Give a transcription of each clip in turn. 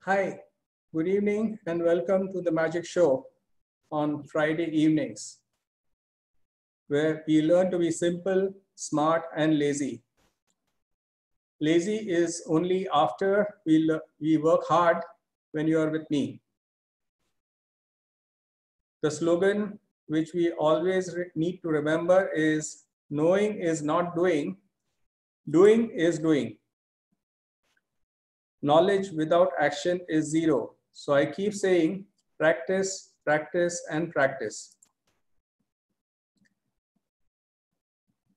Hi, good evening and welcome to the Magic Show on Friday evenings, where we learn to be simple, smart, and lazy. Lazy is only after we work hard when you are with me. The slogan which we always need to remember is knowing is not doing, doing is doing. Knowledge without action is zero. So I keep saying practice, practice, and practice.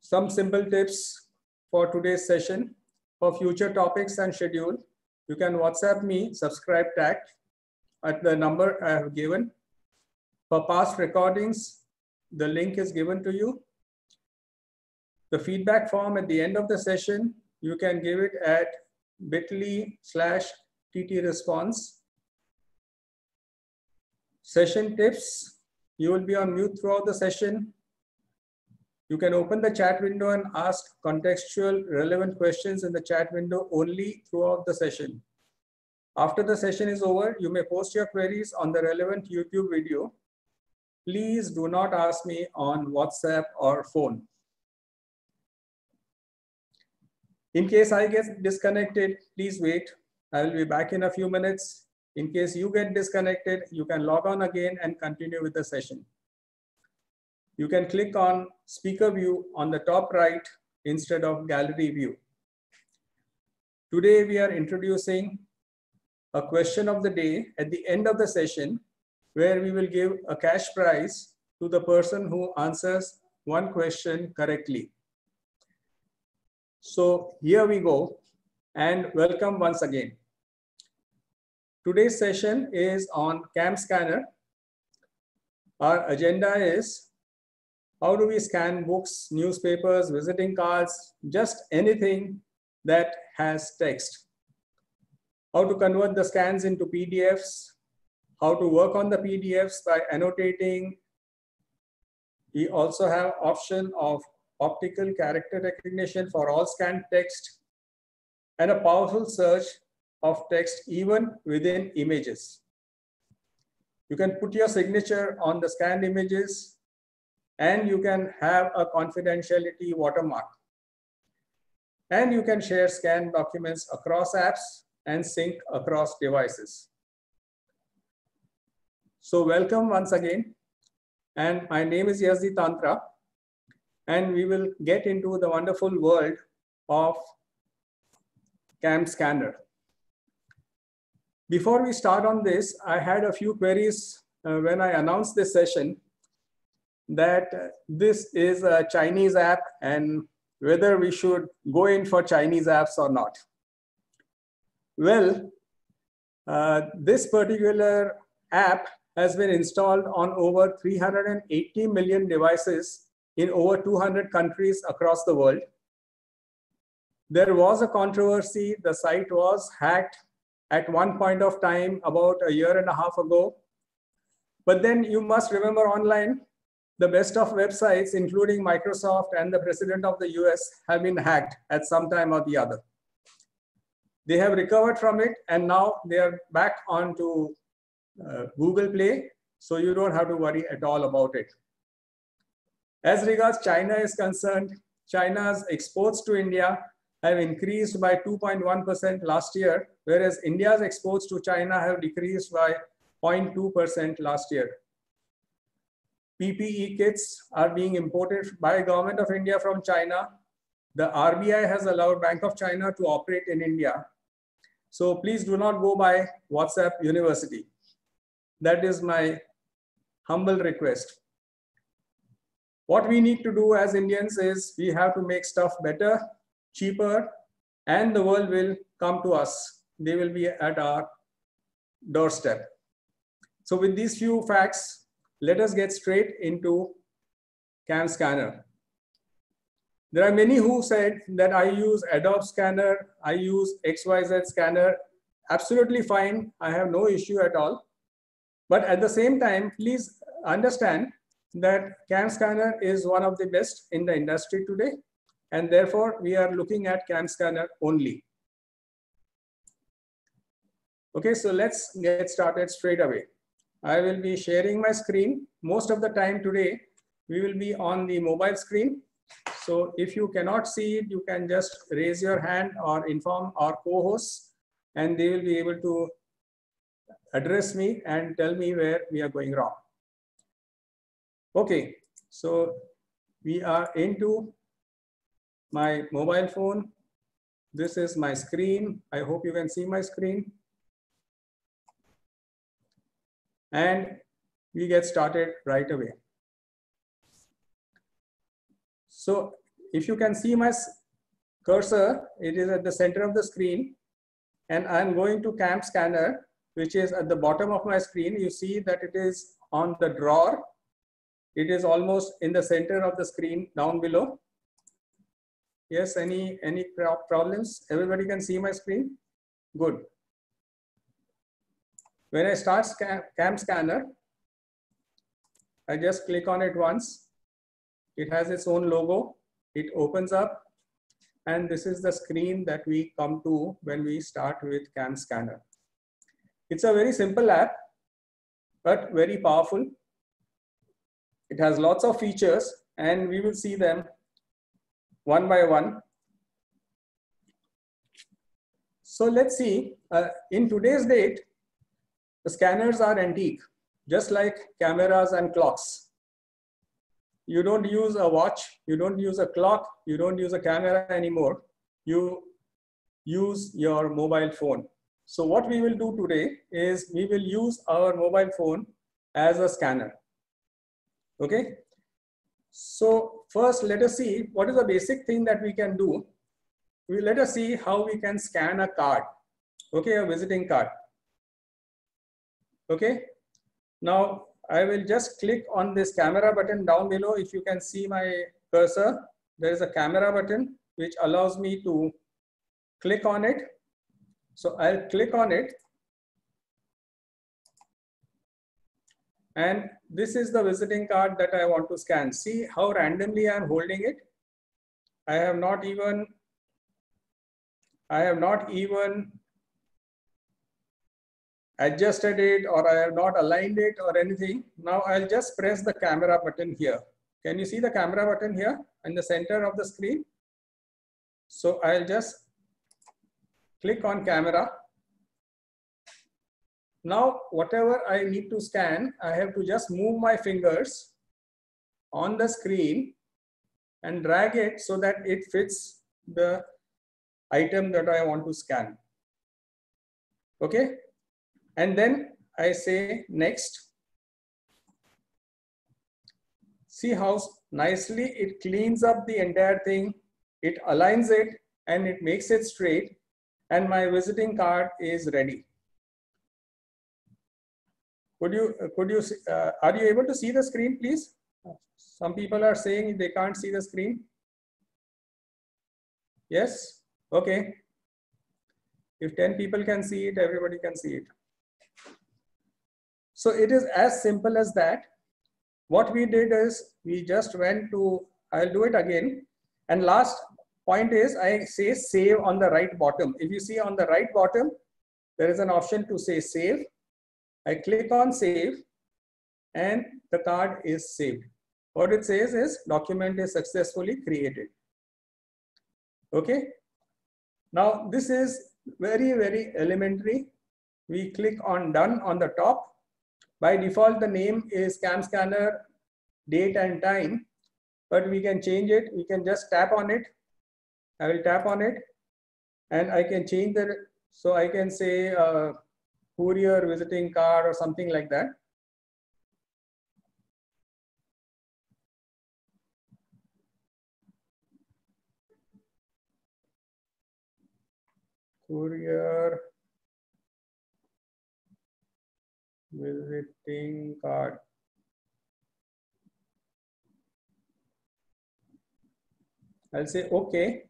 Some simple tips for today's session. For future topics and schedule, you can WhatsApp me, subscribe tag at the number I have given. For past recordings, the link is given to you. The feedback form at the end of the session, you can give it at bit.ly/ttresponse. Session tips, you will be on mute throughout the session. You can open the chat window and ask contextual relevant questions in the chat window only throughout the session. After the session is over, you may post your queries on the relevant YouTube video. Please do not ask me on WhatsApp or phone. In case I get disconnected, please wait. I will be back in a few minutes. In case you get disconnected, you can log on again and continue with the session. You can click on speaker view on the top right instead of gallery view. Today we are introducing a question of the day at the end of the session, where we will give a cash prize to the person who answers one question correctly. So here we go, and welcome once again. Today's session is on CAM scanner. Our agenda is how do we scan books, newspapers, visiting cards, just anything that has text. How to convert the scans into PDFs, how to work on the PDFs by annotating. We also have option of optical character recognition for all scanned text and a powerful search of text even within images. You can put your signature on the scanned images and you can have a confidentiality watermark. And you can share scanned documents across apps and sync across devices. So welcome once again. And my name is Yazdi Tantra. And we will get into the wonderful world of CAM scanner. Before we start on this, I had a few queries when I announced this session that this is a Chinese app and whether we should go in for Chinese apps or not. Well, this particular app has been installed on over 380 million devices in over 200 countries across the world. There was a controversy. The site was hacked at one point of time about a year and a half ago. But then you must remember online, the best of websites, including Microsoft and the president of the US, have been hacked at some time or the other. They have recovered from it and now they are back onto Google Play. So you don't have to worry at all about it. As regards China is concerned, China's exports to India have increased by 2.1% last year, whereas India's exports to China have decreased by 0.2% last year. PPE kits are being imported by Government of India from China. The RBI has allowed Bank of China to operate in India. So please do not go by WhatsApp University. That is my humble request. What we need to do as Indians is we have to make stuff better, cheaper, and the world will come to us. They will be at our doorstep. So with these few facts, let us get straight into CAM scanner. There are many who said that I use Adobe scanner, I use XYZ scanner. Absolutely fine. I have no issue at all. But at the same time, please understand that CAM scanner is one of the best in the industry today. And therefore, we are looking at CAM scanner only. Okay, so let's get started straight away. I will be sharing my screen. Most of the time today, we will be on the mobile screen. So if you cannot see it, you can just raise your hand or inform our co-hosts, and they will be able to address me and tell me where we are going wrong. Okay, so we are into my mobile phone. This is my screen. I hope you can see my screen. And we get started right away. So if you can see my cursor, it is at the center of the screen, and I'm going to Cam Scanner, which is at the bottom of my screen. You see that it is on the drawer. It is almost in the center of the screen down below. Yes, any problems? Everybody can see my screen? Good. When I start Cam Scanner, I just click on it once. It has its own logo. It opens up, and this is the screen that we come to when we start with Cam Scanner. It's a very simple app, but very powerful. It has lots of features, and we will see them one by one. So let's see, in today's date, the scanners are antique, just like cameras and clocks. You don't use a watch, you don't use a clock, you don't use a camera anymore. You use your mobile phone. So what we will do today is we will use our mobile phone as a scanner. Okay. So first, let us see what is the basic thing that we can do. Let us see how we can scan a card. Okay, a visiting card. Okay. Now I will just click on this camera button down below. If you can see my cursor, there is a camera button which allows me to click on it. So I'll click on it. And this is the visiting card that I want to scan. See how randomly I'm holding it. I have not even adjusted it, or I have not aligned it or anything. Now I'll just press the camera button here. Can you see the camera button here in the center of the screen? So I'll just click on camera. Now, whatever I need to scan, I have to just move my fingers on the screen and drag it so that it fits the item that I want to scan. Okay. And then I say next. See how nicely it cleans up the entire thing. It aligns it and it makes it straight, and my visiting card is ready. Are you able to see the screen, please? Some people are saying they can't see the screen. Yes? Okay. If 10 people can see it, everybody can see it. So it is as simple as that. What we did is we just went to, I'll do it again. And last point is I say save on the right bottom. If you see on the right bottom, there is an option to say save. I click on save and the card is saved. What it says is document is successfully created. Okay. Now this is very, very elementary. We click on done on the top. By default, the name is Cam Scanner, date and time, but we can change it. We can just tap on it. I will tap on it and I can change the, so I can say courier visiting card or something like that. Courier visiting card. I'll say okay.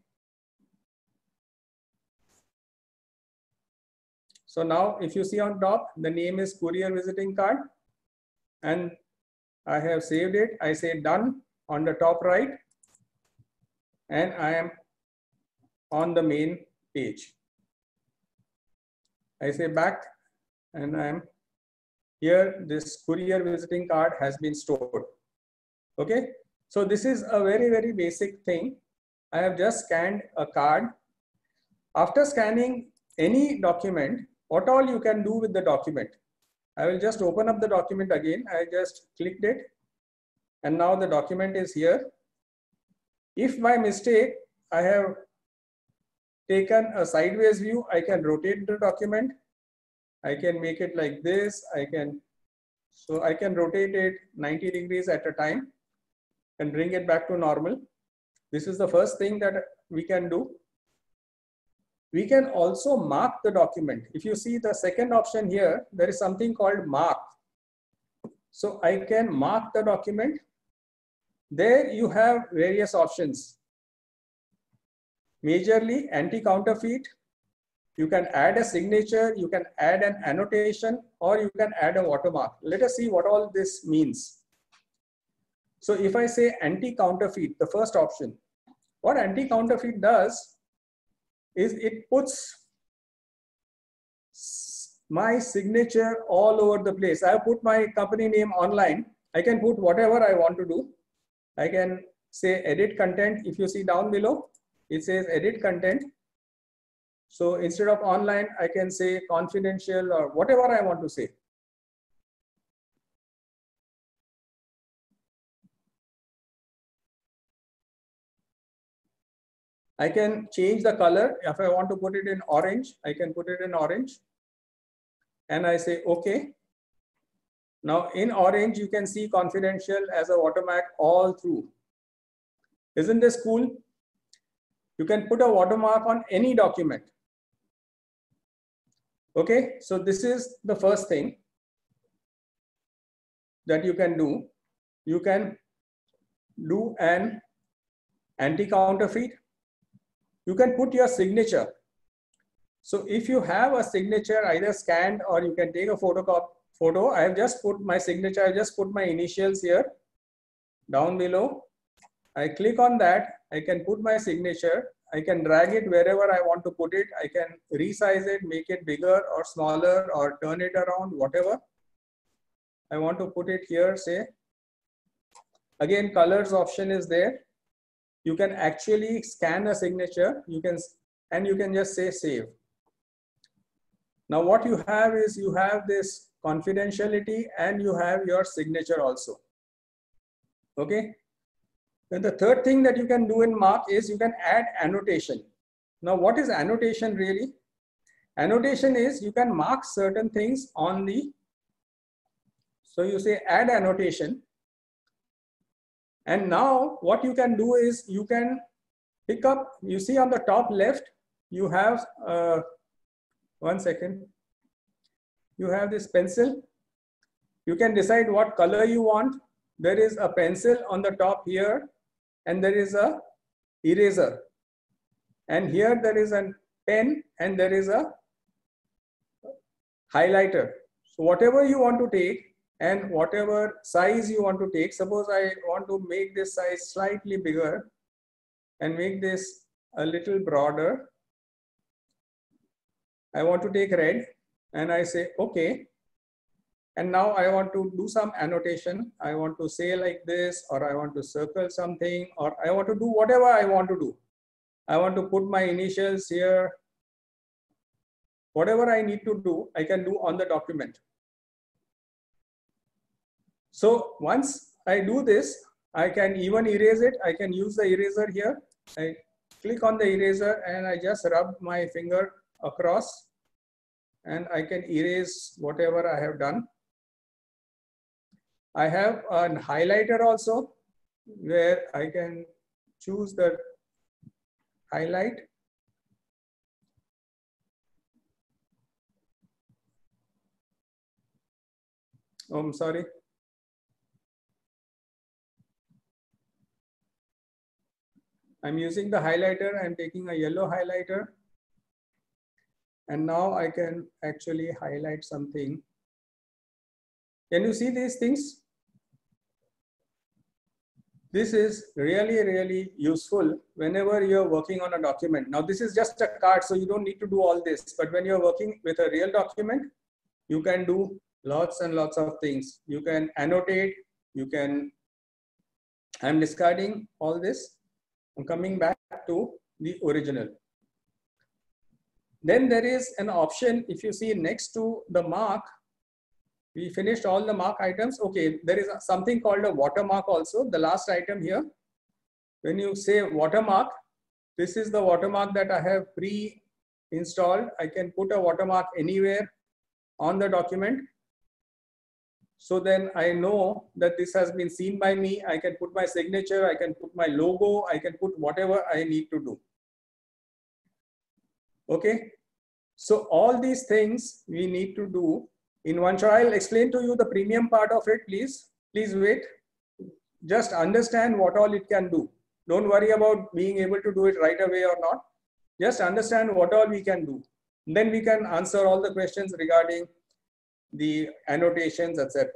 So now if you see on top, the name is courier visiting card and I have saved it. I say done on the top right and I am on the main page. I say back and I'm here. This courier visiting card has been stored. Okay, so this is a very, very basic thing. I have just scanned a card. After scanning any document, what all you can do with the document? I will just open up the document again. I just clicked it, and now the document is here. If by mistake I have taken a sideways view, I can rotate the document. I can make it like this. I can rotate it 90 degrees at a time and bring it back to normal. This is the first thing that we can do. We can also mark the document. If you see the second option here, there is something called mark. So I can mark the document. There you have various options. Majorly anti-counterfeit. You can add a signature, you can add an annotation, or you can add a watermark. Let us see what all this means. So if I say anti-counterfeit, the first option, what anti-counterfeit does is it puts my signature all over the place. I have put my company name online. I can put whatever I want to do. I can say edit content. If you see down below, it says edit content. So instead of online, I can say confidential or whatever I want to say. I can change the color. If I want to put it in orange, I can put it in orange. And I say, okay. Now in orange, you can see confidential as a watermark all through. Isn't this cool? You can put a watermark on any document. Okay, so this is the first thing that you can do. You can do an anti-counterfeit. You can put your signature. So if you have a signature either scanned or you can take a photo. I have just put my signature. I just put my initials here down below. I click on that. I can put my signature. I can drag it wherever I want to put it. I can resize it, make it bigger or smaller or turn it around, whatever. I want to put it here, say. Again, colors option is there. You can actually scan a signature. You can just say save. Now what you have is you have this confidentiality and you have your signature also. Okay. Then the third thing that you can do in mark is you can add annotation. Now what is annotation really? Annotation is you can mark certain things on the, so you say add annotation. And now what you can do is you can pick up, you see on the top left, you have, one second, you have this pencil. You can decide what color you want. There is a pencil on the top here and there is a eraser. And here there is a pen and there is a highlighter. So whatever you want to take and whatever size you want to take, suppose I want to make this size slightly bigger and make this a little broader. I want to take red and I say, okay. And now I want to do some annotation. I want to say like this, or I want to circle something, or I want to do whatever I want to do. I want to put my initials here. Whatever I need to do, I can do on the document. So once I do this, I can even erase it. I can use the eraser here. I click on the eraser and I just rub my finger across and I can erase whatever I have done. I have a highlighter also where I can choose the highlight. Oh, I'm sorry. I'm using the highlighter. I'm taking a yellow highlighter. And now I can actually highlight something. Can you see these things? This is really, really useful whenever you're working on a document. Now, this is just a card, so you don't need to do all this. But when you're working with a real document, you can do lots and lots of things. You can annotate, I'm discarding all this. I'm coming back to the original. Then there is an option, if you see next to the mark, we finished all the mark items. Okay, there is something called a watermark also, the last item here. When you say watermark, this is the watermark that I have pre-installed. I can put a watermark anywhere on the document. So then I know that this has been seen by me. I can put my signature, I can put my logo, I can put whatever I need to do. Okay, so all these things we need to do in one shot. I'll explain to you the premium part of it, please. Please wait. Just understand what all it can do. Don't worry about being able to do it right away or not. Just understand what all we can do. Then we can answer all the questions regarding the annotations, etc.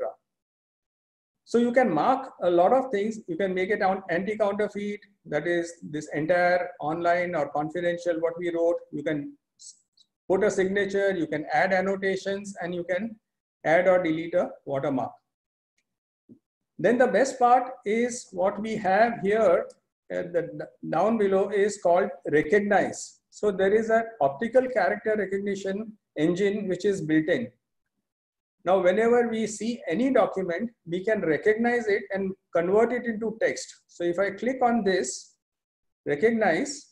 So you can mark a lot of things. You can make it anti-counterfeit, that is this entire online or confidential what we wrote. You can put a signature, you can add annotations, and you can add or delete a watermark. Then the best part is what we have here down below is called Recognize. So there is an optical character recognition engine which is built in. Now, whenever we see any document, we can recognize it and convert it into text. So if I click on this, Recognize,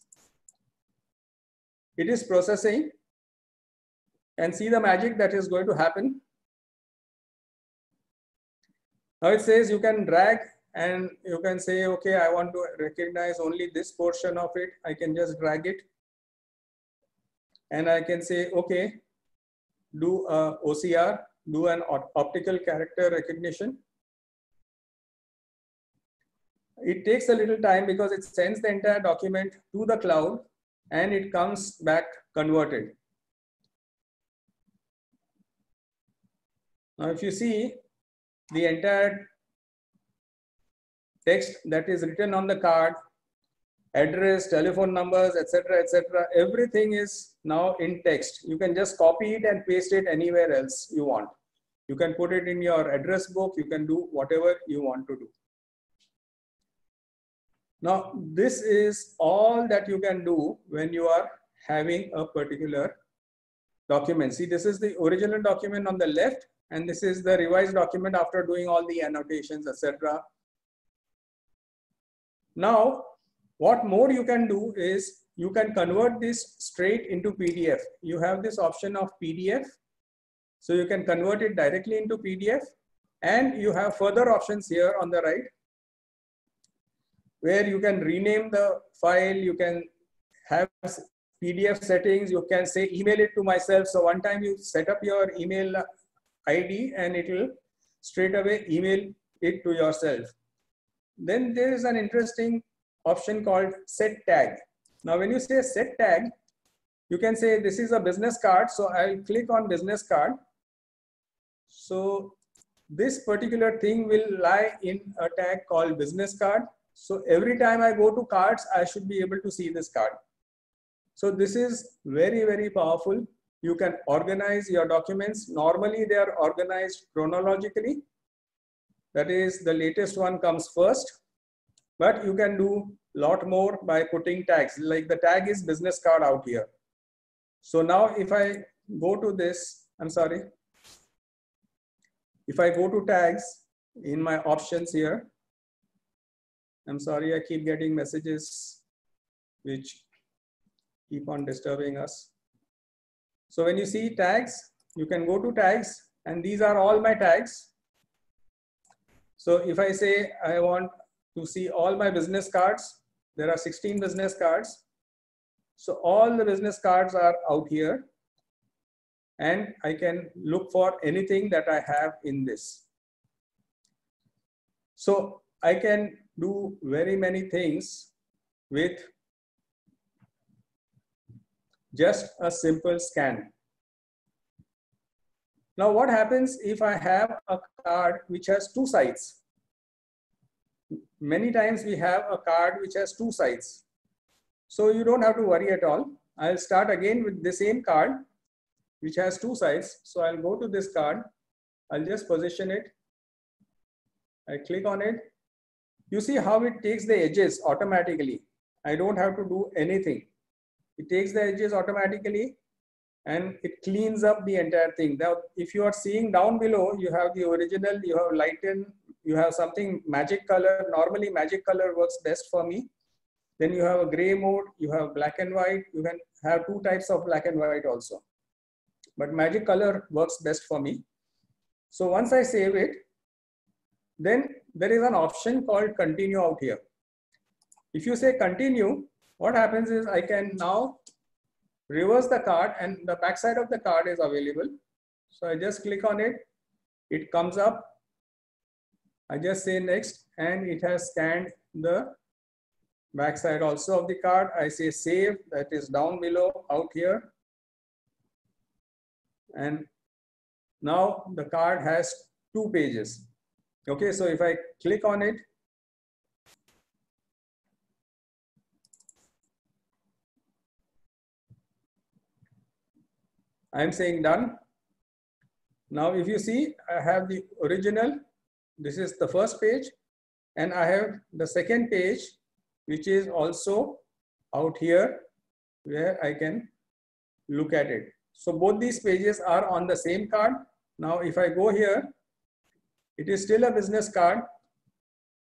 it is processing, and see the magic that is going to happen. Now it says you can drag and you can say, okay, I want to recognize only this portion of it. I can just drag it. And I can say, okay, do a OCR, do an optical character recognition. It takes a little time because it sends the entire document to the cloud and it comes back converted. Now, if you see the entire text that is written on the card, address, telephone numbers, etc., everything is now in text. You can just copy it and paste it anywhere else you want. You can put it in your address book. You can do whatever you want to do. Now, this is all that you can do when you are having a particular document. See, this is the original document on the left, and this is the revised document after doing all the annotations, etc. Now, what more you can do is you can convert this straight into PDF. You have this option of PDF. So you can convert it directly into PDF, and you have further options here on the right where you can rename the file. You can have PDF settings. You can say email it to myself. So one time you set up your email ID and it will straight away email it to yourself. Then there is an interesting option called set tag. Now, when you say set tag, you can say this is a business card. So I'll click on business card. So this particular thing will lie in a tag called business card. So every time I go to cards, I should be able to see this card. So this is very, very powerful. You can organize your documents. Normally they are organized chronologically. That is, the latest one comes first, but you can do a lot more by putting tags. Like the tag is business card out here. So now if I go to this, I'm sorry. If I go to tags in my options here, I'm sorry, I keep getting messages which keep on disturbing us. So when you see tags, you can go to tags, and these are all my tags. So if I say I want to see all my business cards, there are 16 business cards. So all the business cards are out here, and I can look for anything that I have in this. So I can do very many things with just a simple scan. Now, what happens if I have a card which has two sides? Many times we have a card which has two sides. So you don't have to worry at all. I'll start again with the same card. which has two sides. So I'll go to this card. I'll just position it. I click on it. You see how it takes the edges automatically. I don't have to do anything. It takes the edges automatically and it cleans up the entire thing. Now, if you are seeing down below, you have the original, you have lighten, you have something magic color. Normally magic color works best for me. Then you have a gray mode, you have black and white. You can have two types of black and white also. But magic color works best for me. So once I save it, then there is an option called continue out here. If you say continue, what happens is I can now reverse the card and the back side of the card is available. So I just click on it. It comes up. I just say next and it has scanned the back side also of the card. I say save, that is down below out here. And now the card has 2 pages. Okay, so if I click on it, I'm saying done. Now, if you see, I have the original. This is the first page, and I have the second page, which is also out here where I can look at it. So both these pages are on the same card. Now, if I go here, it is still a business card.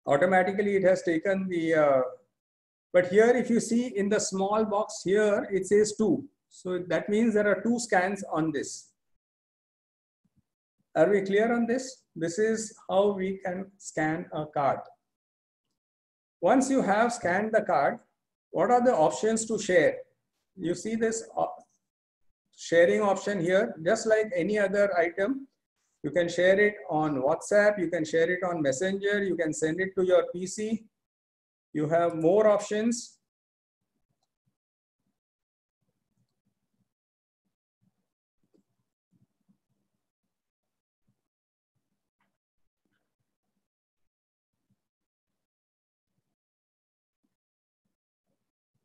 Automatically, it has taken the, but here, if you see in the small box here, it says 2. So that means there are 2 scans on this. Are we clear on this? This is how we can scan a card. Once you have scanned the card, what are the options to share? You see this sharing option here, just like any other item. You can share it on WhatsApp, you can share it on Messenger, you can send it to your PC. You have more options.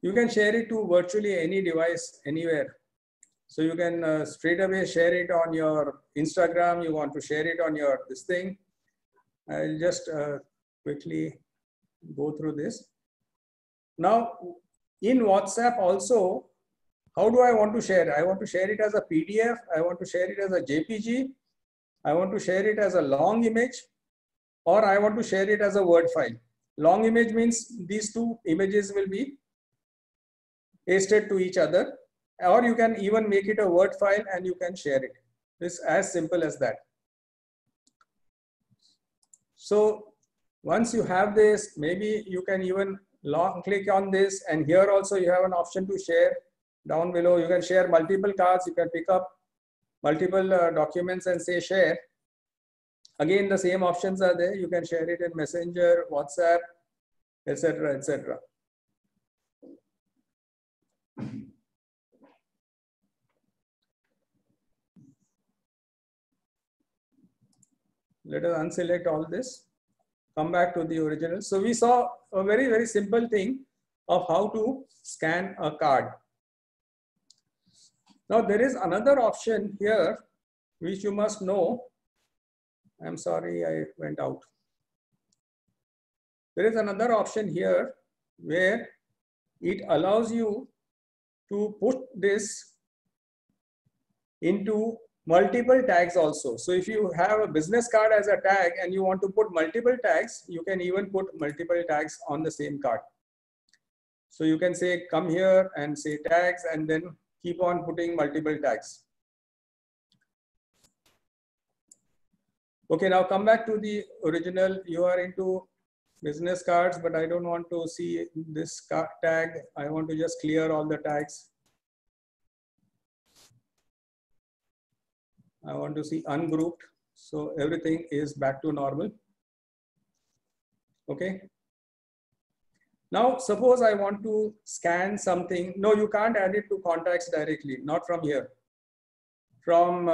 You can share it to virtually any device, anywhere. So you can straight away share it on your Instagram. You want to share it on your this thing. I'll just quickly go through this. Now, in WhatsApp also, how do I want to share? I want to share it as a PDF. I want to share it as a JPG. I want to share it as a long image, or I want to share it as a Word file. Long image means these 2 images will be pasted to each other. Or you can even make it a Word file and you can share it. It's as simple as that. So once you have this, maybe you can even long click on this, and here also you have an option to share. Down below you can share multiple cards. You can pick up multiple documents and say share. Again, the same options are there. You can share it in Messenger, WhatsApp, etc., etc. Let us unselect all this, come back to the original. So we saw a very, very simple thing of how to scan a card. Now there is another option here, which you must know. I'm sorry, I went out. There is another option here where it allows you to put this into multiple tags also. So if you have a business card as a tag and you want to put multiple tags, you can even put multiple tags on the same card. So you can say, come here and say tags, and then keep on putting multiple tags. Okay, now come back to the original. You are into business cards, but I don't want to see this tag. I want to just clear all the tags. I want to see ungrouped. So everything is back to normal. Okay. Now, suppose I want to scan something. No, you can't add it to contacts directly, not from here. From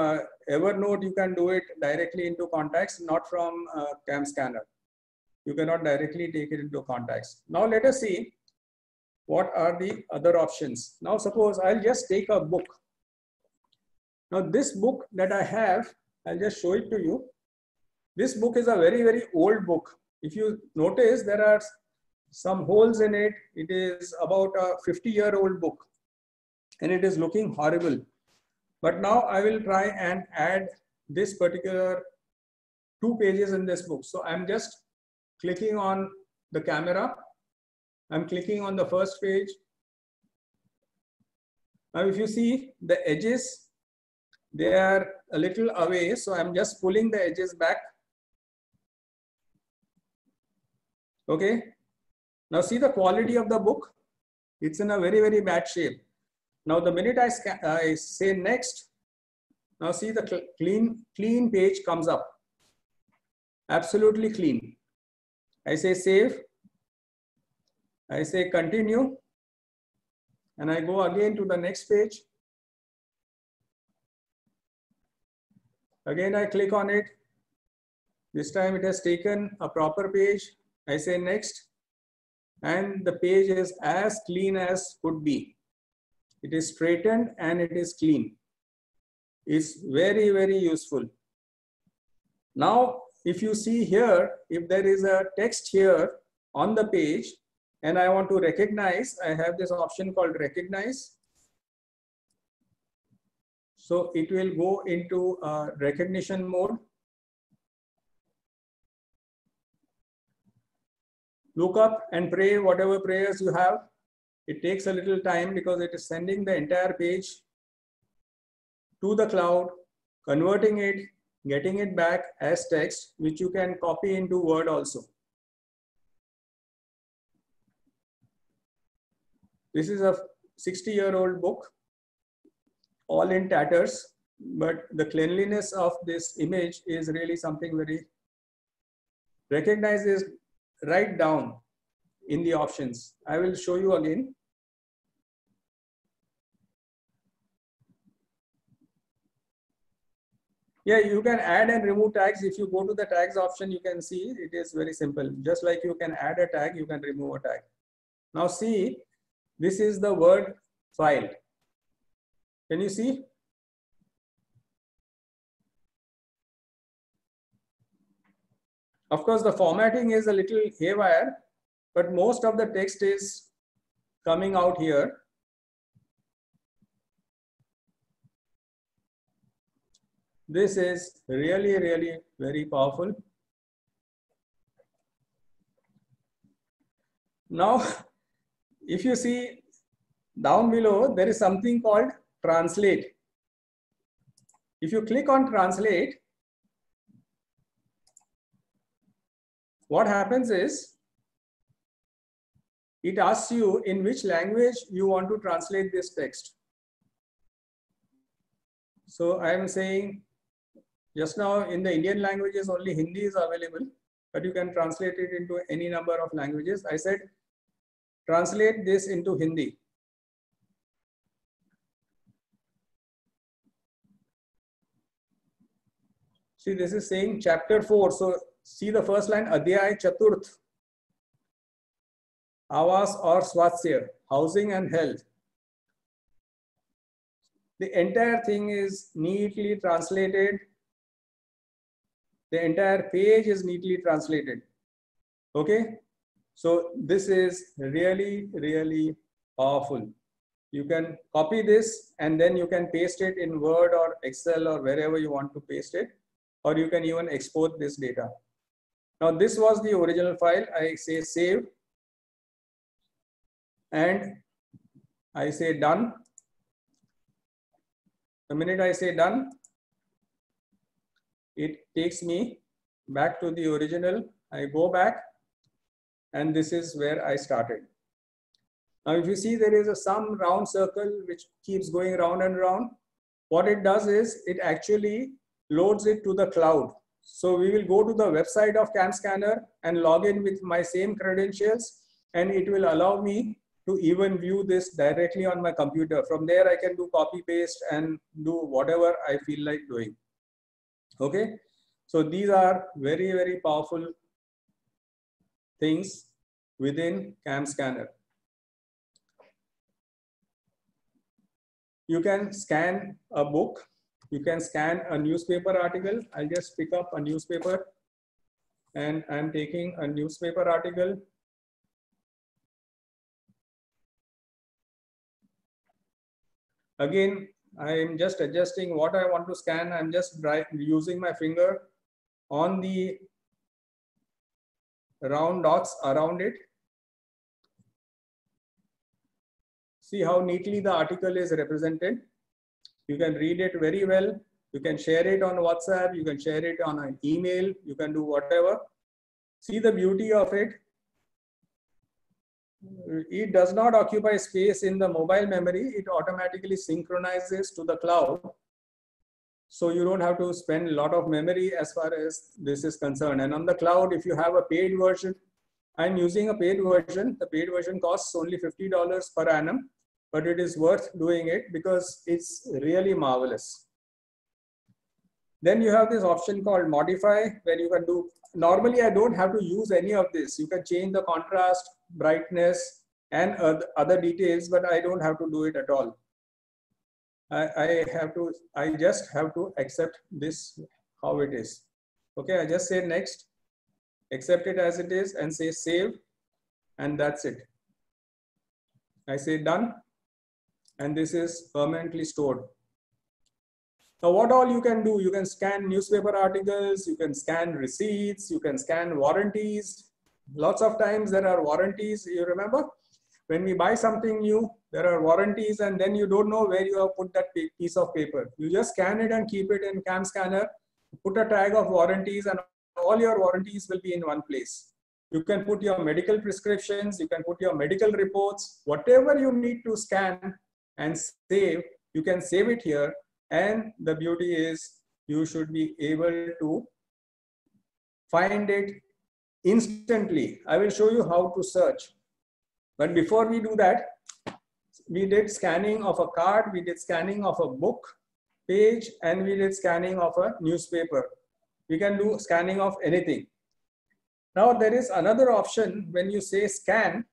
Evernote, you can do it directly into contacts, not from Cam Scanner. You cannot directly take it into contacts. Now, let us see what are the other options. Now, suppose I'll just take a book. Now this book that I have, I'll just show it to you. This book is a very, very old book. If you notice, there are some holes in it. It is about a 50-year-old book and it is looking horrible. But now I will try and add this particular 2 pages in this book. So I'm just clicking on the camera. I'm clicking on the first page. Now, if you see the edges, they are a little away. So I'm just pulling the edges back. Okay. Now see the quality of the book. It's in a very, very bad shape. Now the minute I say next, now see the clean page comes up. Absolutely clean. I say save. I say continue. And I go again to the next page. Again, I click on it. This time it has taken a proper page. I say next. And the page is as clean as could be. It is straightened and it is clean. It's very, very useful. Now, if you see here, if there is a text here on the page and I want to recognize, I have this option called recognize. So it will go into recognition mode. Look up and pray whatever prayers you have. It takes a little time because it is sending the entire page to the cloud, converting it, getting it back as text, which you can copy into Word also. This is a 60-year-old book, all in tatters, but the cleanliness of this image is really something very recognizes right down in the options. I will show you again. Yeah, you can add and remove tags. If you go to the tags option, you can see it is very simple. Just like you can add a tag, you can remove a tag. Now see, this is the Word file. Can you see? Of course, the formatting is a little haywire, but most of the text is coming out here. This is really, really very powerful. Now, if you see down below, there is something called translate. If you click on translate, what happens is it asks you in which language you want to translate this text. So I am saying just now in the Indian languages only Hindi is available, but you can translate it into any number of languages. I said translate this into Hindi. See, this is saying chapter 4. So see the first line, Adhyay Chaturth. Awas or Swasthya, housing and health. The entire thing is neatly translated. The entire page is neatly translated. Okay. So this is really, really powerful. You can copy this and then you can paste it in Word or Excel or wherever you want to paste it, or you can even export this data. Now this was the original file. I say save and I say done. The minute I say done, it takes me back to the original. I go back and this is where I started. Now, if you see there is some round circle which keeps going round and round, what it does is it actually loads it to the cloud. So we will go to the website of CAMScanner and log in with my same credentials, and it will allow me to even view this directly on my computer. From there, I can do copy paste and do whatever I feel like doing. Okay. So these are very, very powerful things within CAMScanner. You can scan a book You can scan a newspaper article. I'll just pick up a newspaper and I'm taking a newspaper article. Again, I'm just adjusting what I want to scan. I'm just using my finger on the round dots around it. See how neatly the article is represented. You can read it very well. You can share it on WhatsApp. You can share it on an email. You can do whatever. See the beauty of it. It does not occupy space in the mobile memory. It automatically synchronizes to the cloud. So you don't have to spend a lot of memory as far as this is concerned. And on the cloud, if you have a paid version, I'm using a paid version. The paid version costs only $50 per annum, but it is worth doing it because it's really marvelous. Then you have this option called modify, where you can do, normally I don't have to use any of this. You can change the contrast, brightness, and other details, but I don't have to do it at all. I just have to accept this how it is. Okay, I just say next, accept it as it is and say save, and that's it. I say done, and this is permanently stored. Now, what all you can do, you can scan newspaper articles, you can scan receipts, you can scan warranties. Lots of times there are warranties, you remember? When we buy something new, there are warranties, and then you don't know where you have put that piece of paper. You just scan it and keep it in CAM scanner, put a tag of warranties, and all your warranties will be in one place. You can put your medical prescriptions, you can put your medical reports, whatever you need to scan and save, you can save it here. And the beauty is you should be able to find it instantly. I will show you how to search. But before we do that, we did scanning of a card, we did scanning of a book page, and we did scanning of a newspaper. We can do scanning of anything. Now there is another option. When you say scan,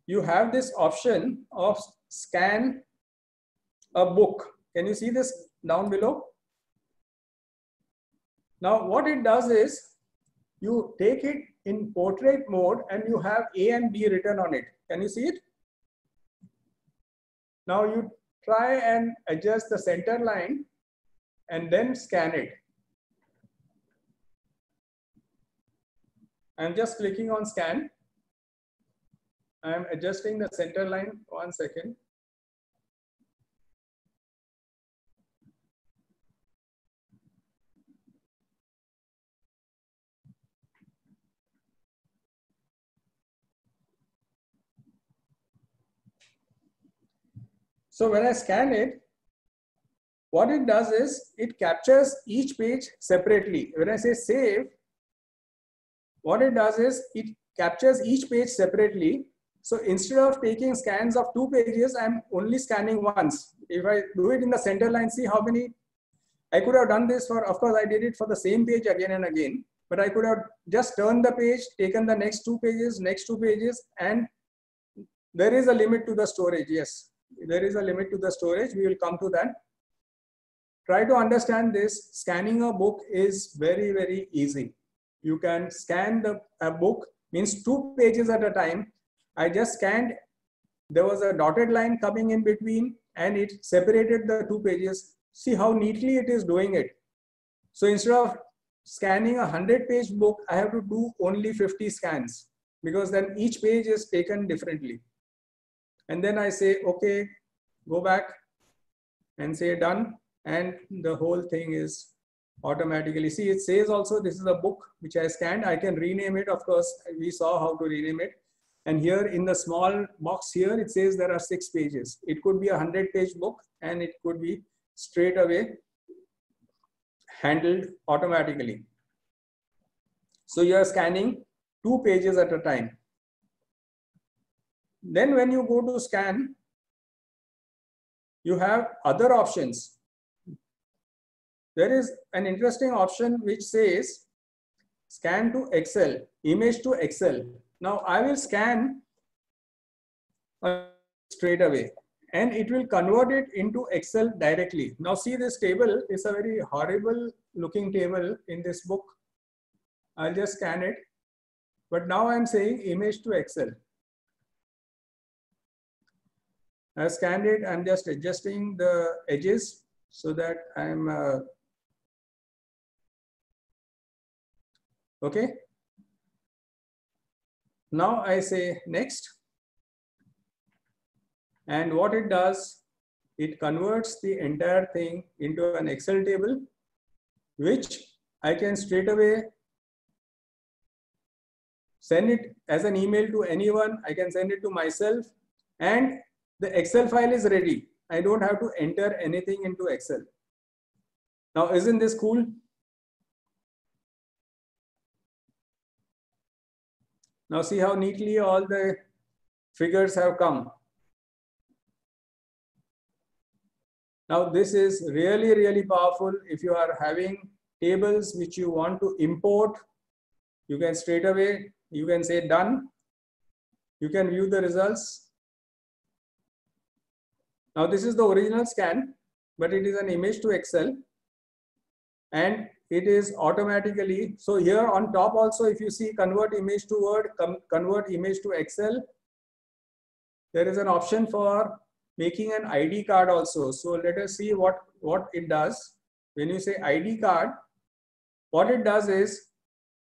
you have this option of scan a book. Can you see this down below? Now what it does is you take it in portrait mode and you have A and B written on it. Can you see it? Now you try and adjust the center line and then scan it. I'm just clicking on scan. I'm adjusting the center line. 1 second. So when I scan it, what it does is it captures each page separately. When I say save, what it does is it captures each page separately. So instead of taking scans of 2 pages, I'm only scanning once. If I do it in the center line, see how many, I could have done this for, of course I did it for the same page again and again, but I could have just turned the page, taken the next 2 pages, and there is a limit to the storage. Yes, there is a limit to the storage. We will come to that. Try to understand this. Scanning a book is very, very easy. You can scan a book, means 2 pages at a time. I just scanned, there was a dotted line coming in between and it separated the 2 pages. See how neatly it is doing it. So instead of scanning a 100-page book, I have to do only 50 scans because then each page is taken differently. And then I say, okay, go back and say done. And the whole thing is automatically, see, it says also this is a book which I scanned. I can rename it. Of course, we saw how to rename it. And here in the small box here, it says there are 6 pages. It could be a 100-page book and it could be straight away handled automatically. So you are scanning 2 pages at a time. Then when you go to scan, you have other options. There is an interesting option which says scan to Excel, image to Excel. Now I will scan straight away and it will convert it into Excel directly. Now see, this table is a very horrible looking table in this book. I'll just scan it. But now I'm saying image to Excel. I've scanned it. I'm just adjusting the edges so that I'm okay. Now I say next. And what it does, it converts the entire thing into an Excel table, which I can straight away send it as an email to anyone. I can send it to myself, and the Excel file is ready. I don't have to enter anything into Excel. Now, isn't this cool? Now see how neatly all the figures have come. Now this is really, really powerful. If you are having tables which you want to import, you can straight away, you can say done. You can view the results. Now this is the original scan, but it is an image to Excel, and it is automatically, so here on top also, if you see convert image to Word, convert image to Excel, there is an option for making an ID card also. So let us see what it does. When you say ID card, what it does is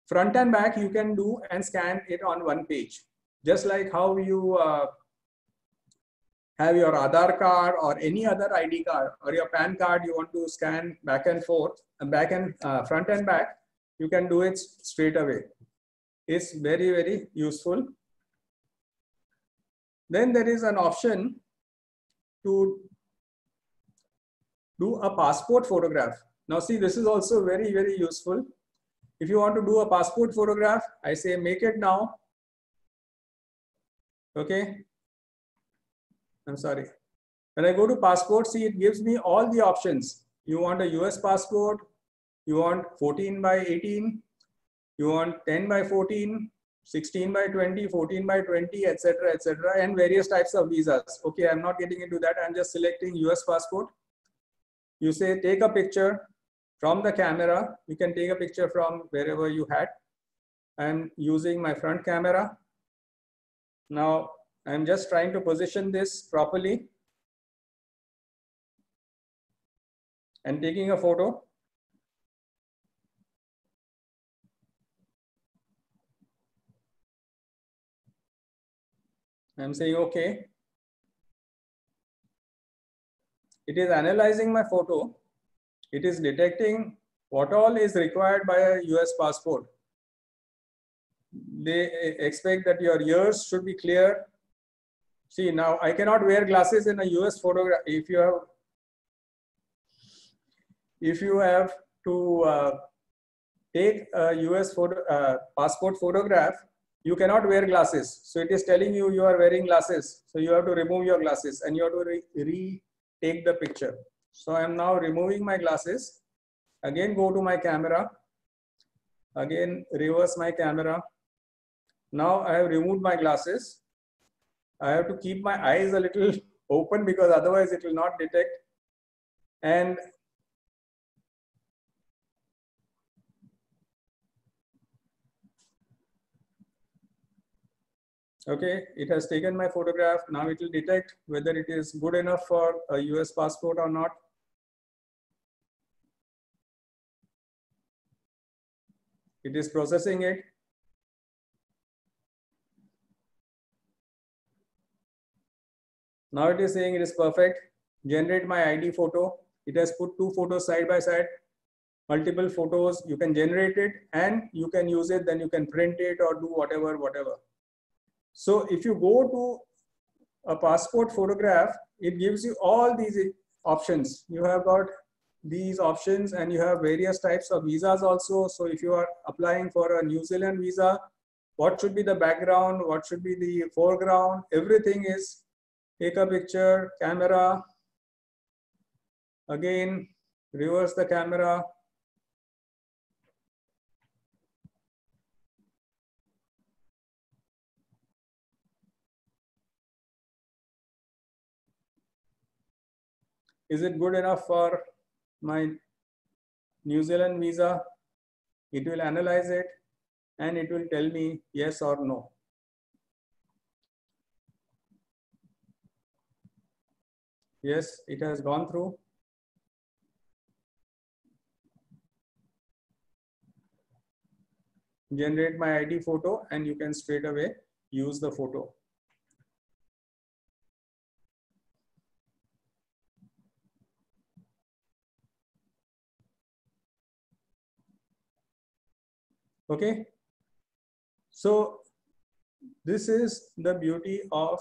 front and back you can do and scan it on one page. Just like how you have your Aadhaar card or any other ID card or your PAN card, you want to scan back and forth, back and front and back, you can do it straight away. It's very, very useful. Then there is an option to do a passport photograph. Now see, this is also very, very useful. If you want to do a passport photograph, I say make it now. Okay. I'm sorry. When I go to passport, see, it gives me all the options. You want a US passport, you want 14 by 18, you want 10 by 14, 16 by 20, 14 by 20, etc., etc., and various types of visas. Okay, I'm not getting into that. I'm just selecting US passport. You say take a picture from the camera. You can take a picture from wherever you had. I'm using my front camera. Now, I'm just trying to position this properly and taking a photo. I'm saying okay. It is analyzing my photo. It is detecting what all is required by a US passport. They expect that your ears should be clear. See, now I cannot wear glasses in a US photograph. If you have to take a US passport photograph, you cannot wear glasses. So it is telling you you are wearing glasses. So you have to remove your glasses and you have to retake the picture. So I am now removing my glasses. Again, go to my camera. Again, reverse my camera. Now I have removed my glasses. I have to keep my eyes a little open because otherwise it will not detect. And okay, it has taken my photograph. Now it will detect whether it is good enough for a US passport or not. It is processing it. Now it is saying it is perfect. Generate my ID photo. It has put two photos side by side, multiple photos. You can generate it and you can use it. Then you can print it or do whatever. So if you go to a passport photograph, it gives you all these options. You have got these options and you have various types of visas also. So if you are applying for a New Zealand visa, what should be the background? What should be the foreground? Everything is take a picture, camera, again, reverse the camera. Is it good enough for my New Zealand visa? It will analyze it and it will tell me yes or no. Yes, it has gone through. Generate my ID photo and you can straight away use the photo. Okay. So this is the beauty of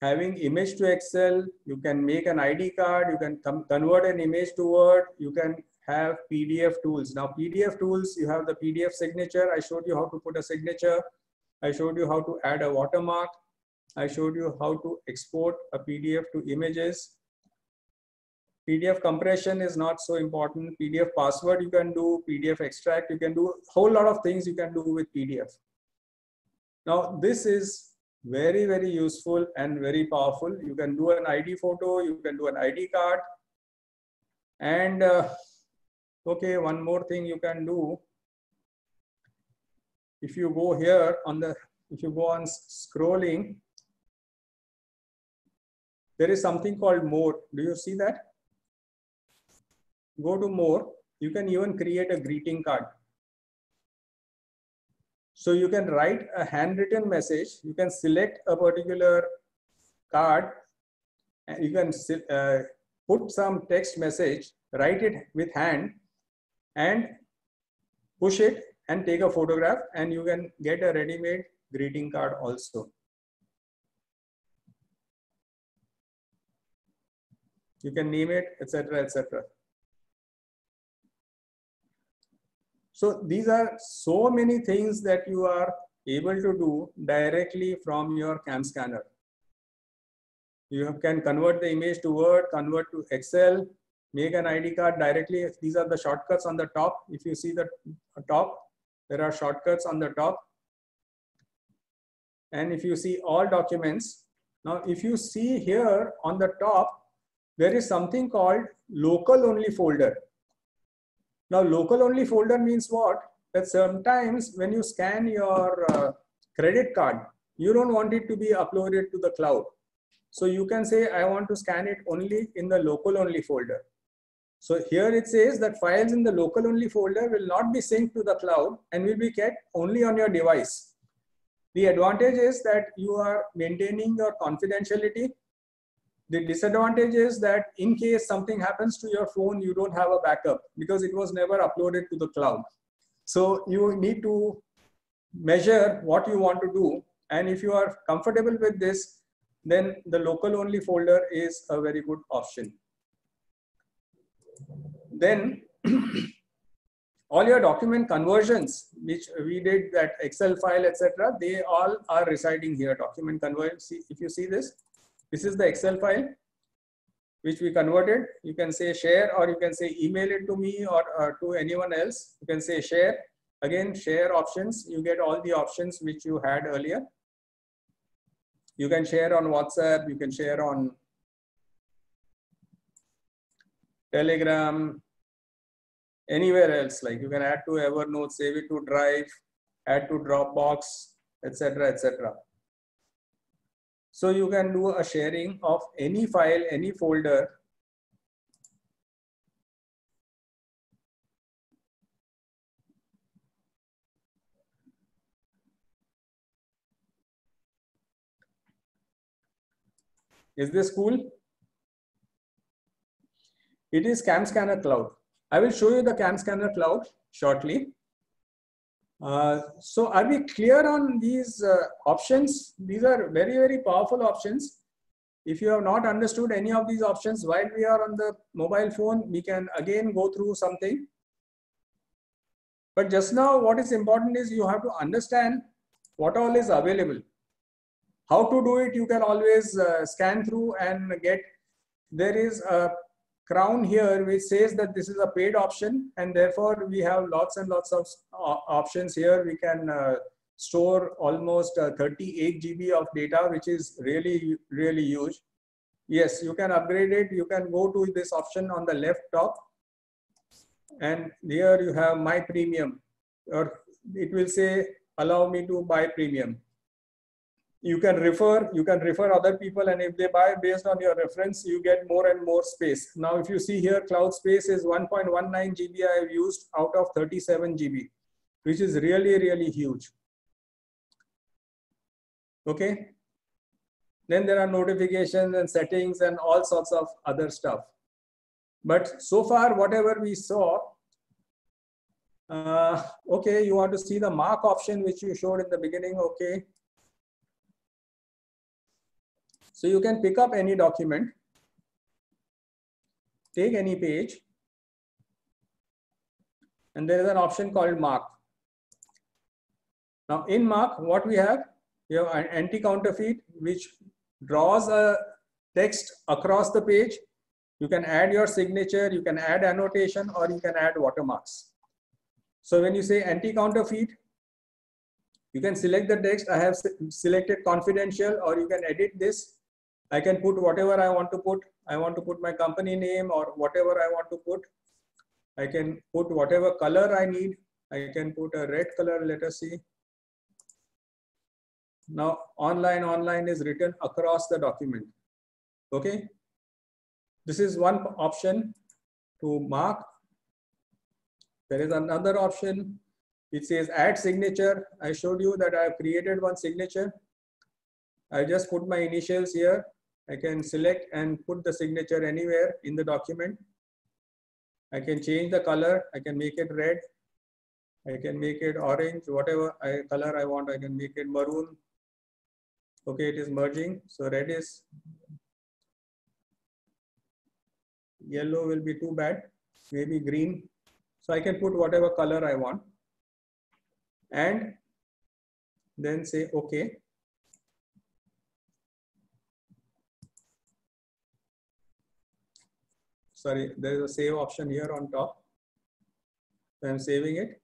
having image to Excel. You can make an ID card, you can convert an image to Word, you can have PDF tools. Now PDF tools, you have the PDF signature. I showed you how to put a signature. I showed you how to add a watermark. I showed you how to export a PDF to images. PDF compression is not so important. PDF password you can do, PDF extract, you can do a whole lot of things you can do with PDF. Now this is very, very useful and very powerful. You can do an ID photo, you can do an ID card. And okay, one more thing you can do. If you go here on the, if you go on scrolling, there is something called more. Do you see that? Go to more. You can even create a greeting card. So you can write a handwritten message. You can select a particular card and you can put some text message, write it with hand and push it and take a photograph, and you can get a ready-made greeting card also. You can name it, etc., etc. So these are so many things that you are able to do directly from your CAM scanner. You can convert the image to Word, convert to Excel, make an ID card directly. These are the shortcuts on the top. If you see the top, there are shortcuts on the top. And if you see all documents, now if you see here on the top, there is something called local only folder. Now, local only folder means what? That sometimes when you scan your credit card, you don't want it to be uploaded to the cloud. So you can say, I want to scan it only in the local only folder. So here it says that files in the local only folder will not be synced to the cloud and will be kept only on your device. The advantage is that you are maintaining your confidentiality. The disadvantage is that in case something happens to your phone, you don't have a backup because it was never uploaded to the cloud. So you need to measure what you want to do. And if you are comfortable with this, then the local only folder is a very good option. Then all your document conversions, which we did, that Excel file, etc., they all are residing here. Document conversion. See, if you see this, this is the Excel file which we converted. You can say share, or you can say email it to me or to anyone else. You can say share. Again, share options. You get all the options which you had earlier. You can share on WhatsApp. You can share on Telegram, anywhere else. Like you can add to Evernote, save it to Drive, add to Dropbox, etc., etc. So you can do a sharing of any file, any folder. Is this cool? It is CAM Scanner Cloud. I will show you the CAM Scanner Cloud shortly. So are we clear on these options? These are very, very powerful options. If you have not understood any of these options while we are on the mobile phone, we can again go through something. But just now, what is important is you have to understand what all is available. How to do it, you can always scan through and get. There is a crown here which says that this is a paid option, and therefore we have lots and lots of options here. We can store almost 38 GB of data, which is really, really huge. Yes, you can upgrade it. You can go to this option on the left top, and here you have my premium, or it will say allow me to buy premium. You can refer other people, and if they buy based on your reference, you get more and more space. Now, if you see here, cloud space is 1.19 GB I have used out of 37 GB, which is really, really huge. Okay. Then there are notifications and settings and all sorts of other stuff. But so far, whatever we saw, okay, you want to see the mark option, which you showed in the beginning. Okay. So you can pick up any document, take any page, and there is an option called mark. Now in mark, what we have an anti-counterfeit, which draws a text across the page. You can add your signature, you can add annotation, or you can add watermarks. So when you say anti-counterfeit, you can select the text. I have selected confidential, or you can edit this. I can put whatever I want to put. I want to put my company name or whatever I want to put. I can put whatever color I need. I can put a red color, let us see. Now, online is written across the document. Okay. This is one option to mark. There is another option. It says add signature. I showed you that I have created one signature. I just put my initials here. I can select and put the signature anywhere in the document. I can change the color. I can make it red. I can make it orange, whatever color I want. I can make it maroon. Okay, it is merging. So red is, yellow will be too bad. Maybe green. So I can put whatever color I want. And then say okay. Sorry, there is a save option here on top. So I'm saving it.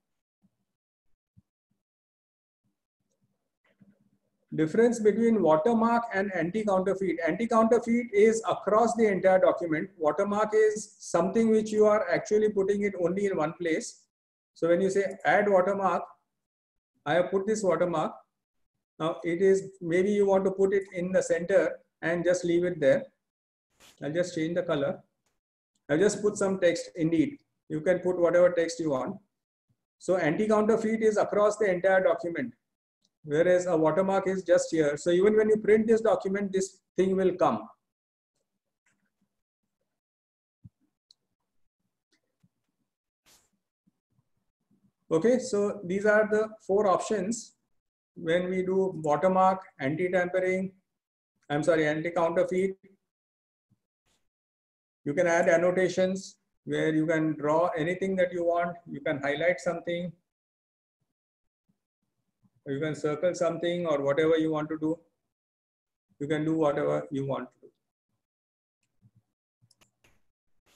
Difference between watermark and anti-counterfeit. Anti-counterfeit is across the entire document. Watermark is something which you are actually putting it only in one place. So when you say add watermark, I have put this watermark. Now it is, maybe you want to put it in the center and just leave it there. I'll just change the color. I'll just put some text. Indeed, you can put whatever text you want. So anti-counterfeit is across the entire document, whereas a watermark is just here. So even when you print this document, this thing will come. Okay, so these are the 4 options when we do watermark, anti-tampering, anti-counterfeit. You can add annotations where you can draw anything that you want. You can highlight something. You can circle something, or whatever you want to do. You can do whatever you want to do.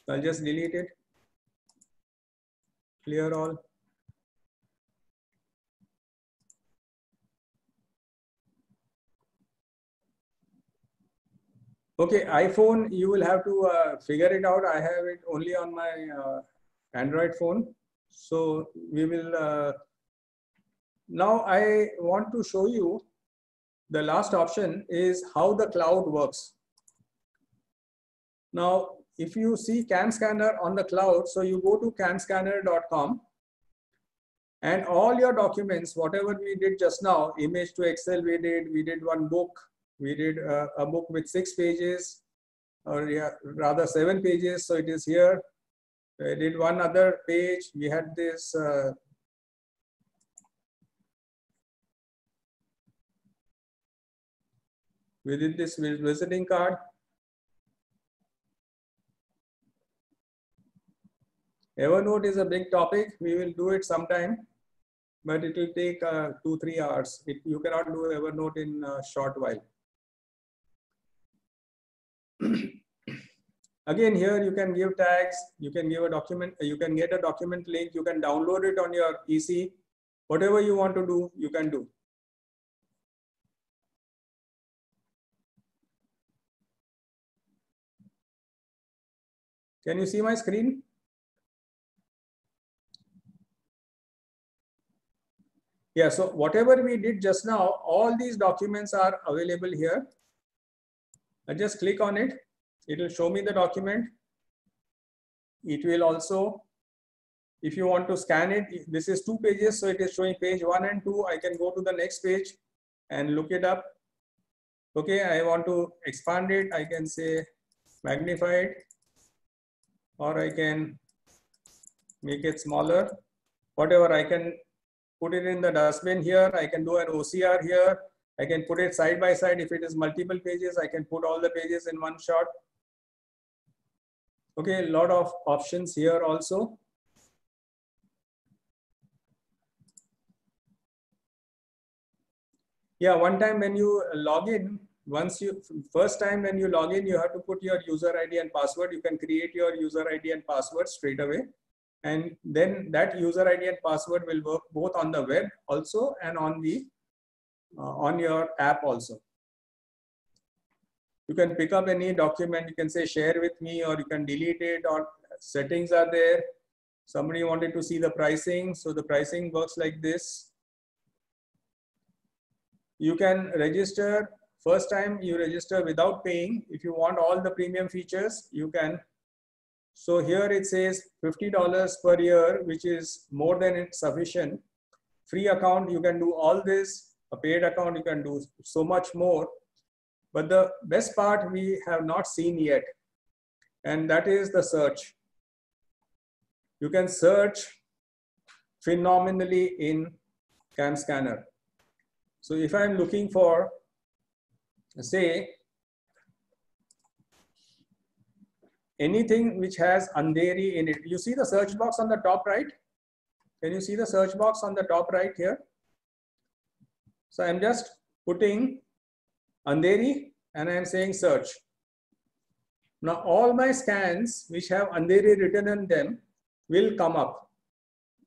So I'll just delete it. Clear all. Okay, iPhone, you will have to figure it out. I have it only on my Android phone. So we will, now I want to show you the last option is how the cloud works. Now, if you see CamScanner on the cloud, so you go to camscanner.com, and all your documents, whatever we did just now, image to Excel we did one book. We did a book with 6 pages, or yeah, rather 7 pages. So it is here. I did one other page. We had this. We did this visiting card. Evernote is a big topic. We will do it sometime, but it will take 2-3 hours. You cannot do Evernote in a short while. Again, here you can give tags, you can give a document, you can get a document link, you can download it on your PC. Whatever you want to do, you can do. Can you see my screen? Yeah, so whatever we did just now, all these documents are available here. I just click on it. It will show me the document. It will also, if you want to scan it, this is 2 pages. So it is showing page 1 and 2. I can go to the next page and look it up. Okay, I want to expand it. I can say magnify it, or I can make it smaller. Whatever, I can put it in the dustbin here. I can do an OCR here. I can put it side by side. If it is multiple pages, I can put all the pages in one shot. Okay, a lot of options here also. Yeah, one time when you log in, first time when you log in, you have to put your user ID and password. You can create your user ID and password straight away. And then that user ID and password will work both on the web also and on the on your app also. You can pick up any document. You can say share with me, or you can delete it, or settings are there. Somebody wanted to see the pricing. So the pricing works like this. You can register. First time you register without paying. If you want all the premium features, you can. So here it says $50 per year, which is more than sufficient. Free account, you can do all this. A paid account, you can do so much more. But the best part we have not seen yet, and that is the search. You can search phenomenally in CamScanner. So if I'm looking for, say, anything which has Andheri in it, you see the search box on the top right? Can you see the search box on the top right here? So I'm just putting Andheri and I'm saying search. Now all my scans which have Andheri written in them will come up.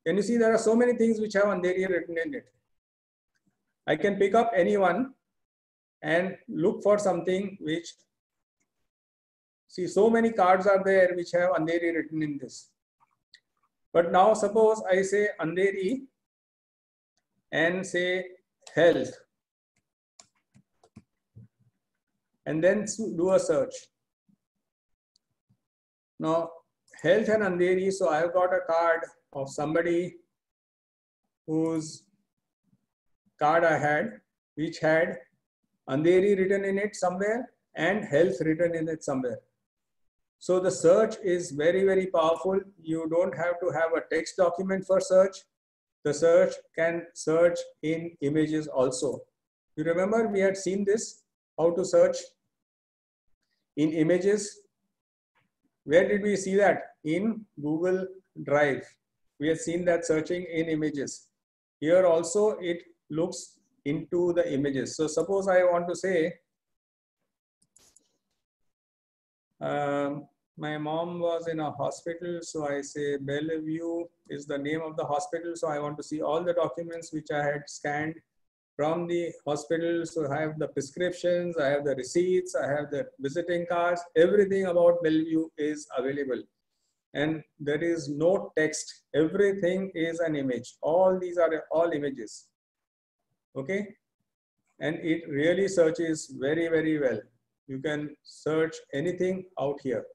Can you see there are so many things which have Andheri written in it? I can pick up any one and look for something which, see, so many cards are there which have Andheri written in this. But now suppose I say Andheri and say health, and then do a search. Now health and Andheri, so I've got a card of somebody whose card I had, which had Andheri written in it somewhere and health written in it somewhere. So the search is very, very powerful. You don't have to have a text document for search. The search can search in images also. You remember we had seen this, how to search in images. Where did we see that? In Google Drive. We have seen that searching in images. Here also it looks into the images. So suppose I want to say, my mom was in a hospital, so I say Bellevue is the name of the hospital. So I want to see all the documents which I had scanned from the hospital. So I have the prescriptions, I have the receipts, I have the visiting cards, everything about Bellevue is available. And there is no text, everything is an image. All these are all images. Okay, and it really searches very, very well. You can search anything out here.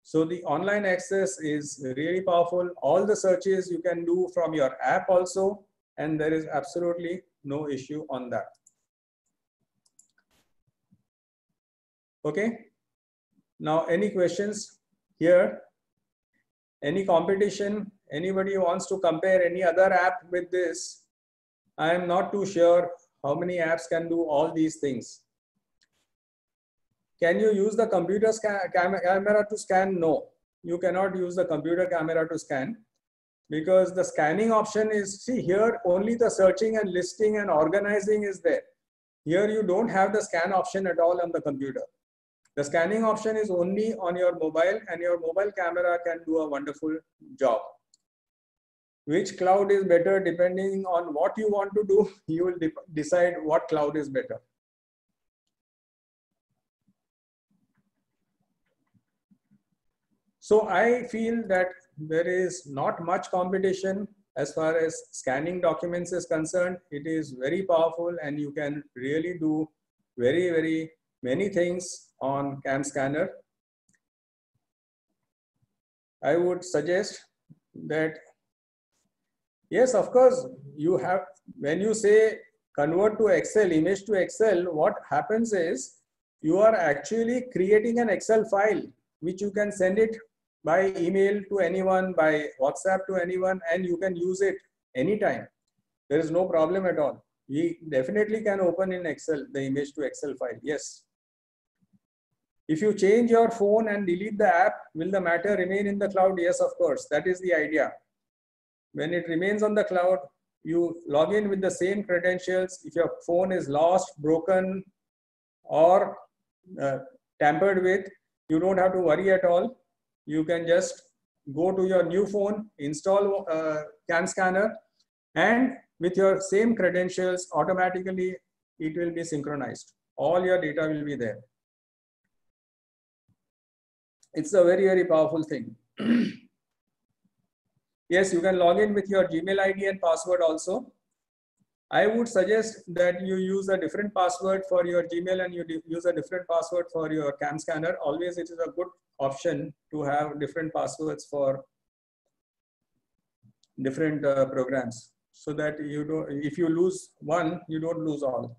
So the online access is really powerful. All the searches you can do from your app also, and there is absolutely no issue on that. Okay, now any questions here? Any competition? Anybody wants to compare any other app with this? I am not too sure how many apps can do all these things. Can you use the computer camera to scan? No, you cannot use the computer camera to scan, because the scanning option is, see here, only the searching and listing and organizing is there. Here you don't have the scan option at all on the computer. The scanning option is only on your mobile, and your mobile camera can do a wonderful job. Which cloud is better, depending on what you want to do, you will decide what cloud is better. So I feel that there is not much competition as far as scanning documents is concerned. It is very powerful and you can really do very, very many things on CAM scanner. I would suggest that, yes, of course, you have, when you say convert to Excel, image to Excel, what happens is you are actually creating an Excel file, which you can send it by email to anyone, by WhatsApp to anyone, and you can use it anytime. There is no problem at all. We definitely can open in Excel, the image to Excel file, yes. If you change your phone and delete the app, will the matter remain in the cloud? Yes, of course, that is the idea. When it remains on the cloud, you log in with the same credentials. If your phone is lost, broken, or tampered with, you don't have to worry at all. You can just go to your new phone, install CAM scanner, and with your same credentials, automatically it will be synchronized. All your data will be there. It's a very, very powerful thing. Yes, you can log in with your Gmail ID and password also. I would suggest that you use a different password for your Gmail and you use a different password for your CAM scanner. Always it is a good option to have different passwords for different programs, so that you don't, if you lose one, you don't lose all.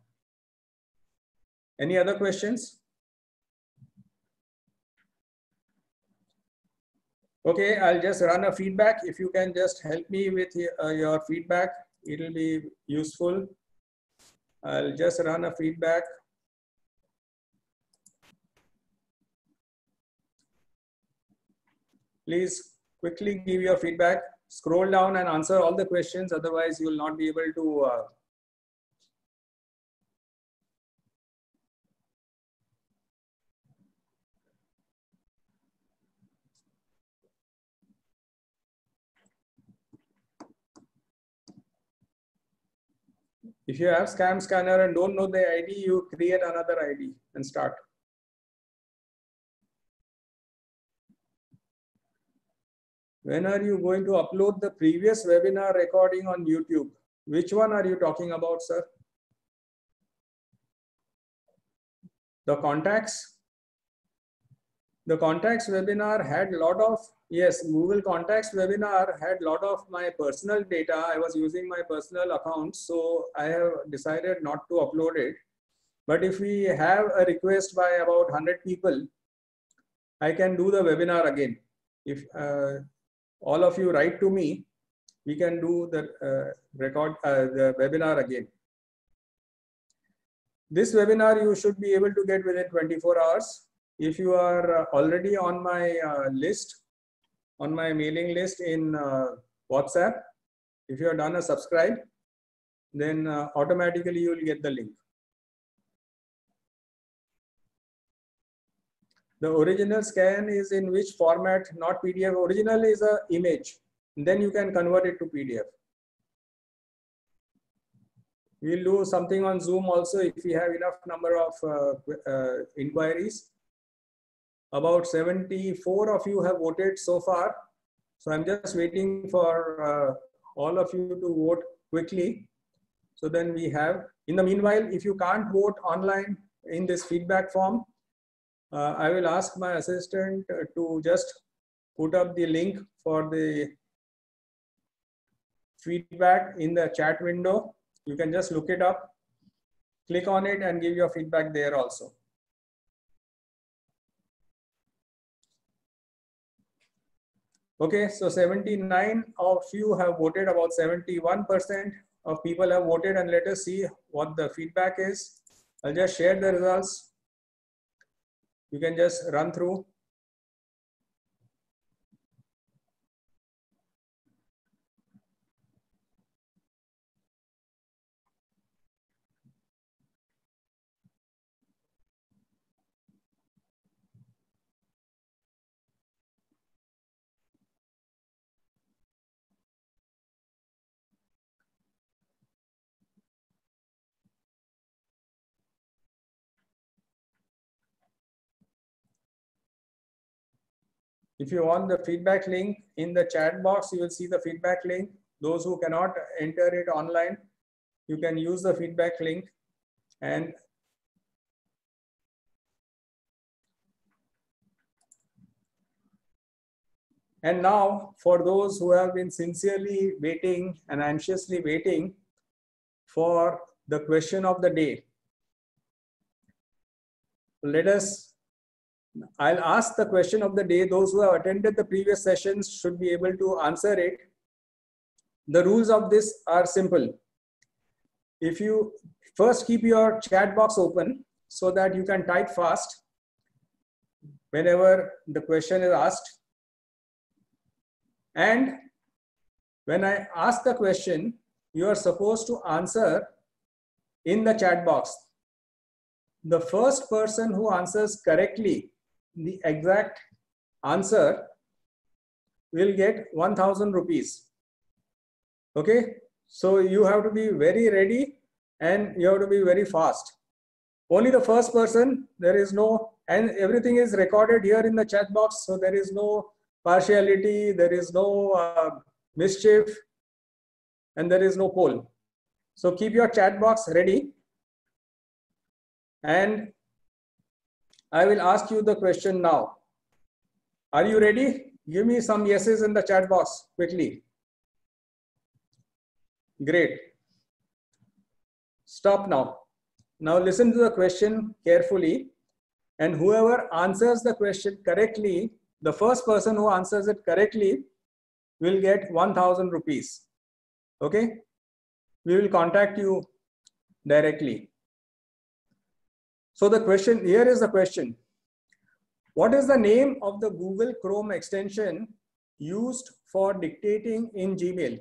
Any other questions? Okay, I'll just run a feedback. If you can just help me with your feedback, it will be useful. I'll just run a feedback. Please quickly give your feedback. Scroll down and answer all the questions. Otherwise, you will not be able to if you have CAM scanner and don't know the ID, you create another ID and start. When are you going to upload the previous webinar recording on YouTube? Which one are you talking about, sir? The contacts? The contacts webinar had a lot of, yes, Google Contacts webinar had a lot of my personal data. I was using my personal account, so I have decided not to upload it. But if we have a request by about 100 people, I can do the webinar again. If all of you write to me, we can do the the webinar again. This webinar you should be able to get within 24 hours. If you are already on my list, on my mailing list in WhatsApp, if you have done a subscribe, then automatically you will get the link. The original scan is in which format? Not PDF. Original is an image. Then you can convert it to PDF. We'll do something on Zoom also if we have enough number of inquiries. About 74 of you have voted so far. So I'm just waiting for all of you to vote quickly. So then we have, in the meanwhile, if you can't vote online in this feedback form, I will ask my assistant to just put up the link for the feedback in the chat window. You can just look it up, click on it and give your feedback there also. Okay, so 79 of you have voted, about 71% of people have voted, and let us see what the feedback is. I'll just share the results. You can just run through. If you want the feedback link in the chat box, you will see the feedback link. Those who cannot enter it online, you can use the feedback link. And now, for those who have been sincerely waiting and anxiously waiting for the question of the day, I'll ask the question of the day. Those who have attended the previous sessions should be able to answer it. The rules of this are simple. If you first keep your chat box open so that you can type fast whenever the question is asked. And when I ask the question, you are supposed to answer in the chat box. The first person who answers correctly the exact answer will get 1,000 rupees. Okay, so you have to be very ready and you have to be very fast. Only the first person, there is no, and everything is recorded here in the chat box, so there is no partiality, there is no mischief, and there is no poll. So keep your chat box ready. And I will ask you the question now. Are you ready? Give me some yeses in the chat box quickly. Great. Stop now. Now listen to the question carefully, and whoever answers the question correctly, the first person who answers it correctly will get 1,000 rupees. Okay? We will contact you directly. So the question, here is the question. What is the name of the Google Chrome extension used for dictating in Gmail?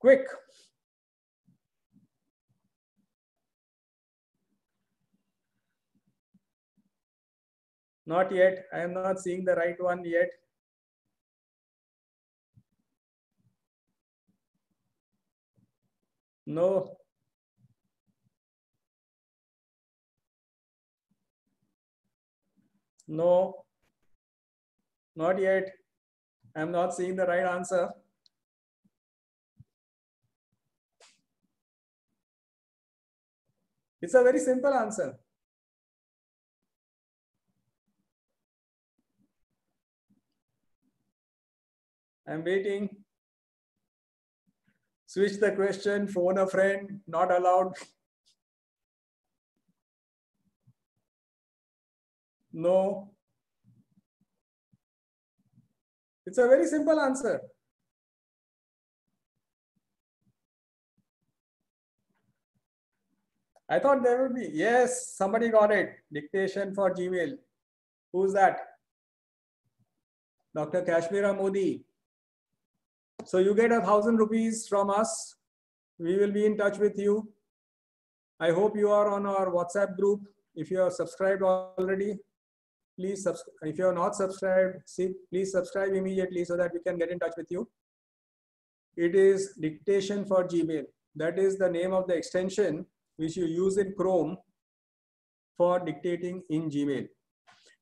Quick. Not yet. I am not seeing the right one yet. No. No. Not yet. I am not seeing the right answer. It's a very simple answer. I'm waiting. Switch the question, phone a friend, not allowed. No. It's a very simple answer. I thought there would be. Yes, somebody got it. Dictation for Gmail. Who's that? Dr. Kashmira Modi. So you get 1,000 rupees from us. We will be in touch with you. I hope you are on our WhatsApp group. If you are subscribed already, please subscribe. If you are not subscribed, please subscribe immediately so that we can get in touch with you. It is Dictation for Gmail. That is the name of the extension which you use in Chrome for dictating in Gmail.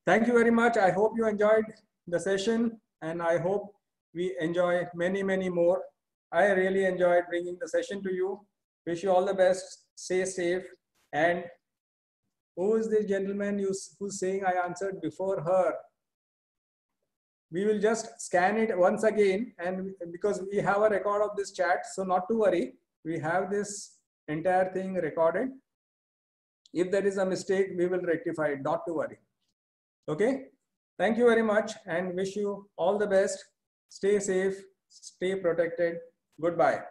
Thank you very much. I hope you enjoyed the session, and I hope we enjoy many, many more. I really enjoyed bringing the session to you. Wish you all the best. Stay safe. And who is this gentleman who's saying I answered before her? We will just scan it once again, and because we have a record of this chat, so not to worry. We have this entire thing recorded. If there is a mistake, we will rectify it, not to worry. Okay? Thank you very much and wish you all the best. Stay safe, stay protected. Goodbye.